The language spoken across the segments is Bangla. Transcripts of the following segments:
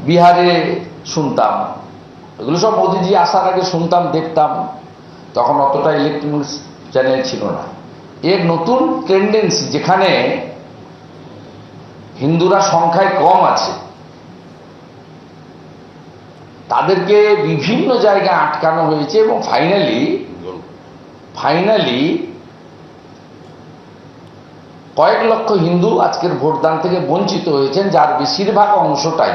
বিহারে শুনতাম, এগুলো সব মোদিজি আসার আগে শুনতাম, দেখতাম। তখন অতটা ইলেকট্রনিক্স চ্যানেল ছিল না। এর নতুন টেন্ডেন্সি, যেখানে হিন্দুরা সংখ্যায় কম আছে, তাদেরকে বিভিন্ন জায়গায় আটকানো হয়েছে এবং ফাইনালি কয়েক লক্ষ হিন্দু আজকের ভোটদান থেকে বঞ্চিত হয়েছেন, যার বেশিরভাগ অংশটাই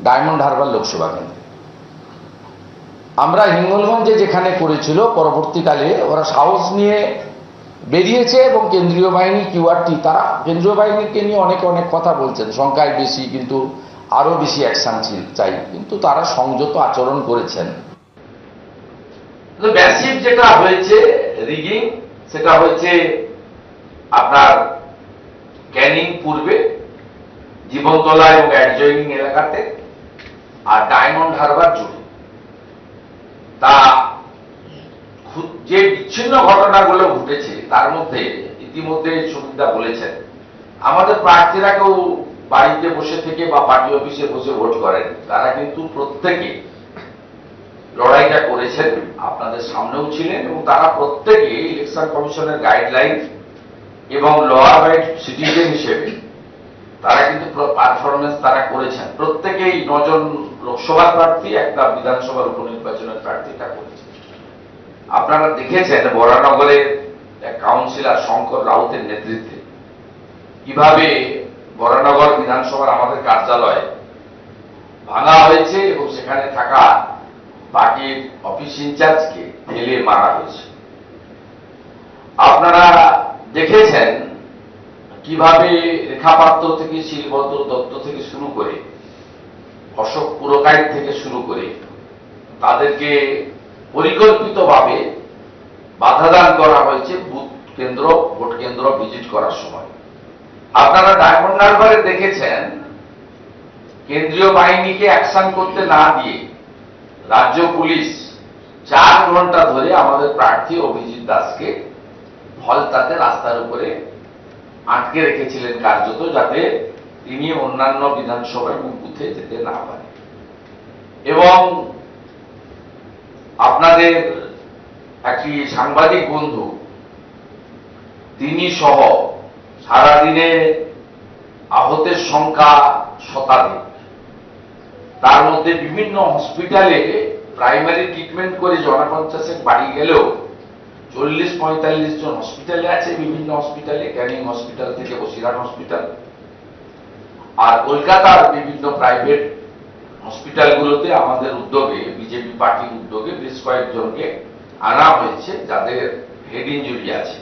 ডায়মন্ড হারবার লোকসভা কেন্দ্রে। আমরা হিঙ্গলগঞ্জে যেখানে করেছিল, পরবর্তীকালে ওরা সাহস নিয়ে বেরিয়েছে এবং কেন্দ্রীয় বাহিনী কিউআরটি, তারা কেন্দ্রীয় বাহিনীকে নিয়ে অনেক কথা বলছেন, সংখ্যায় বেশি কিন্তু আরো বেশি অ্যাকশন চাই, কিন্তু তারা সংযত আচরণ করেছেন। ব্যাসিভ যেটা হয়েছে রিগিং, সেটা হয়েছে আপনার ক্যানিং পূর্বে, জীবনতলা এবং অ্যাডজয়নিং এলাকাতে, আর ডায়মন্ড হারবার জুড়ে। তা যে বিচ্ছিন্ন ঘটনাগুলো ঘটেছে তার মধ্যে ইতিমধ্যে সুবিধা বলেছেন, আমাদের প্রার্থীরা কেউ বাড়িতে বসে থেকে বা পার্টি অফিসে বসে ভোট করেন, তারা কিন্তু প্রত্যেকে লড়াইটা করেছেন, আপনাদের সামনেও ছিলেন, এবং তারা প্রত্যেকে ইলেকশন কমিশনের গাইডলাইন এবং ল অ্যাবাইড সিটিজেন হিসেবে তারা কিন্তু পারফরমেন্স তারা করেছেন। প্রত্যেকেই 9 জন লোকসভার প্রার্থী, একটা বিধানসভার উপনির্বাচনের প্রার্থীটা করেছেন। আপনারা দেখেছেন বরানগরের এক কাউন্সিলর শঙ্কর রাউতের নেতৃত্বে কিভাবে বরানগর বিধানসভার আমাদের কার্যালয় ভাঙা হয়েছে এবং সেখানে থাকা পার্টির অফিস ইনচার্জকে ফেলে মারা হয়েছে। আপনারা দেখেছেন কিভাবে রেখাপাত্র থেকে শিলভদ্র দত্ত থেকে শুরু করে অশোক পুরকাইত থেকে শুরু করে তাদেরকে পরিকল্পিতভাবে বাধাদান করা হয়েছে বুথ কেন্দ্র, ভোট কেন্দ্র ভিজিট করার সময়। আপনারা ডায়মন্ড হারবারে দেখেছেন কেন্দ্রীয় বাহিনীকে অ্যাকশন করতে না দিয়ে রাজ্য পুলিশ 4 ঘন্টা ধরে আমাদের প্রার্থী অভিজিৎ দাসকে ফলতাতে রাস্তার উপরে আটকে রেখেছিলেন কার্যত, যাতে তিনি অন্যান্য বিধানসভা এবং বুথে যেতে না পারেন। এবং আপনাদের একটি সাংবাদিক বন্ধু, তিনি সহ সারাদিনে আহতের সংখ্যা শতাধিক, তার মধ্যে বিভিন্ন হসপিটালে প্রাইমারি ট্রিটমেন্ট করে 50 বাড়ি গেলেও 40-45 জন হসপিটালে আছে, বিভিন্ন হসপিটালে, ক্যানিং হসপিটাল থেকে বসিরহাট হসপিটাল, আর কলকাতার বিভিন্ন প্রাইভেট হসপিটালগুলোতে আমাদের উদ্যোগে, বিজেপি পার্টির উদ্যোগে বেশ কয়েকজনকে আনা হয়েছে যাদের হেড ইনজুরি আছে।